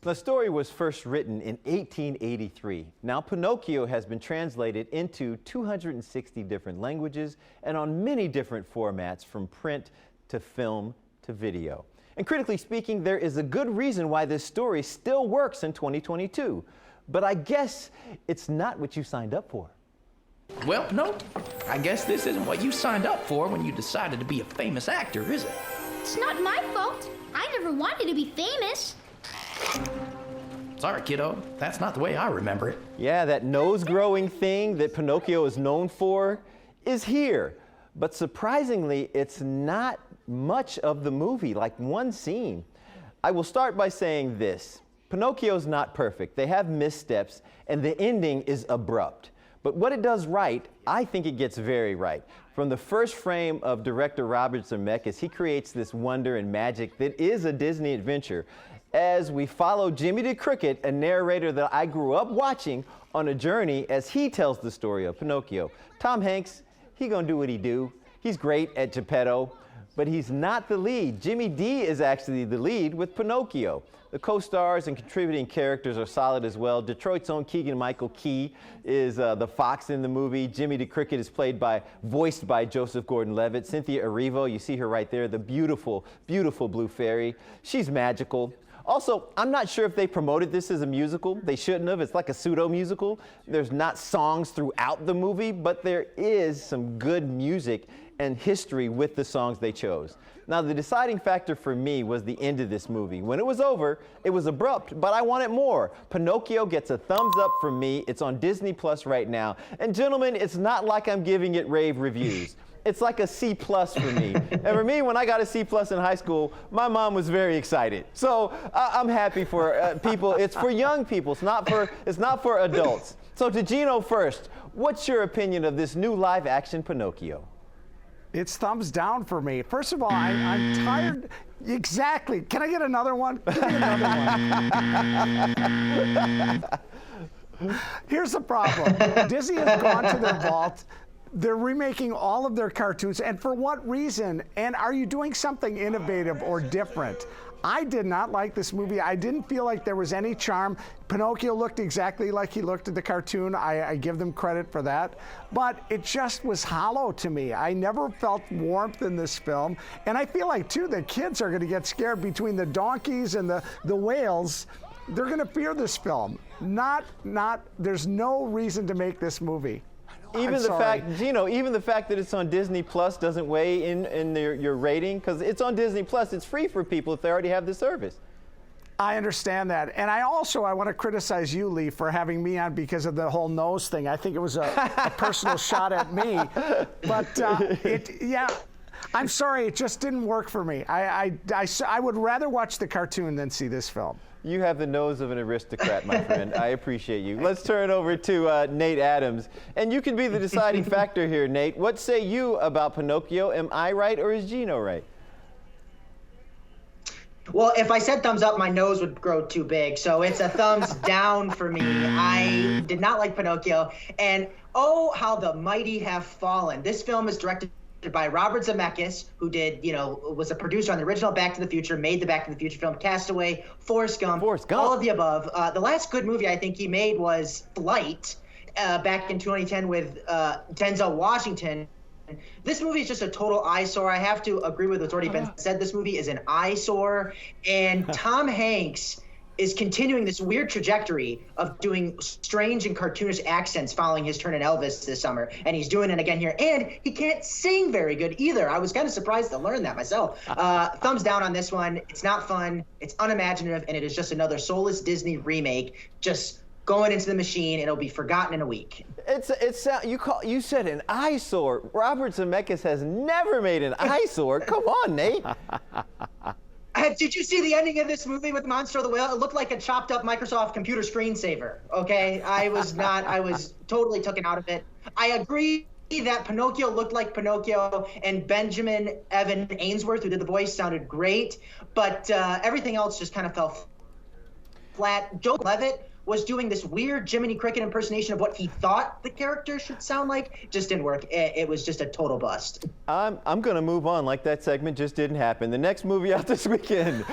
The story was first written in 1883. Now, Pinocchio has been translated into 260 different languages and on many different formats, from print to film to video. And critically speaking, there is a good reason why this story still works in 2022. But I guess it's not what you signed up for. Well, no, I guess this isn't what you signed up for when you decided to be a famous actor, is it? It's not my fault. I never wanted to be famous. Sorry, kiddo. That's not the way I remember it. Yeah, that nose-growing thing that Pinocchio is known for is here. But surprisingly, it's not much of the movie, like one scene. I will start by saying this. Pinocchio's not perfect. They have missteps, and the ending is abrupt. But what it does right, I think it gets very right. From the first frame of director Robert Zemeckis, he creates this wonder and magic that is a Disney adventure, as we follow Jimmy the Cricket, a narrator that I grew up watching, on a journey as he tells the story of Pinocchio. Tom Hanks, he gonna do what he do. He's great at Geppetto, but he's not the lead. Jimmy D is actually the lead with Pinocchio. The co-stars and contributing characters are solid as well. Detroit's own Keegan-Michael Key is the fox in the movie. Jimmy the Cricket is voiced by Joseph Gordon-Levitt. Cynthia Erivo, you see her right there, the beautiful, beautiful blue fairy. She's magical. Also, I'm not sure if they promoted this as a musical. They shouldn't have. It's like a pseudo-musical. There's not songs throughout the movie, but there is some good music and history with the songs they chose. Now, the deciding factor for me was the end of this movie. When it was over, it was abrupt, but I wanted more. Pinocchio gets a thumbs up from me. It's on Disney Plus right now. And gentlemen, it's not like I'm giving it rave reviews. It's like a C+ for me. And for me, when I got a C+ in high school, my mom was very excited. So I'm happy for people. It's for young people. It's not for adults. So to Gino first, what's your opinion of this new live-action Pinocchio? It's thumbs down for me. First of all, I'm tired. Exactly. Can I get another one? Give me another one. Here's the problem. Disney has gone to their vault. They're remaking all of their cartoons, and for what reason? And are you doing something innovative or different? I did not like this movie. I didn't feel like there was any charm. Pinocchio looked exactly like he looked at the cartoon. I give them credit for that. But it just was hollow to me. I never felt warmth in this film. And I feel like, too, the kids are going to get scared between the donkeys and the whales. They're going to fear this film. There's no reason to make this movie. Even the fact, Gino, even the fact that it's on Disney Plus doesn't weigh in your rating, because it's on Disney Plus. It's free for people if they already have the service. I understand that. And I want to criticize you, Lee, for having me on because of the whole nose thing. I think it was a personal shot at me. But yeah, I'm sorry, it just didn't work for me. I would rather watch the cartoon than see this film. You have the nose of an aristocrat, my friend. I appreciate you. Let's turn over to Nate Adams. And you can be the deciding factor here, Nate. What say you about Pinocchio? Am I right, or is Gino right? Well, if I said thumbs up, my nose would grow too big. So it's a thumbs down for me. I did not like Pinocchio. And oh, how the mighty have fallen. This film is directed by Robert Zemeckis, who was a producer on the original Back to the Future, made the Back to the Future film, Castaway, Forrest Gump, all of the above. The last good movie I think he made was Flight, back in 2010 with Denzel Washington. This movie is just a total eyesore. I have to agree with what's already been said. This movie is an eyesore, and Tom Hanks is continuing this weird trajectory of doing strange and cartoonish accents following his turn in Elvis this summer. And he's doing it again here. And he can't sing very good either. I was kind of surprised to learn that myself. Thumbs down on this one. It's not fun. It's unimaginative. And it is just another soulless Disney remake just going into the machine. It'll be forgotten in a week. You said an eyesore. Robert Zemeckis has never made an eyesore. Come on, Nate. Did you see the ending of this movie with Monster of the Whale? It looked like a chopped up Microsoft computer screensaver, okay? I was totally taken out of it. I agree that Pinocchio looked like Pinocchio, and Benjamin Evan Ainsworth, who did the voice, sounded great, but everything else just kind of fell flat. Joe Levitt was doing this weird Jiminy Cricket impersonation of what he thought the character should sound like. It just didn't work. It was just a total bust. I'm going to move on like that segment just didn't happen. The next movie out this weekend.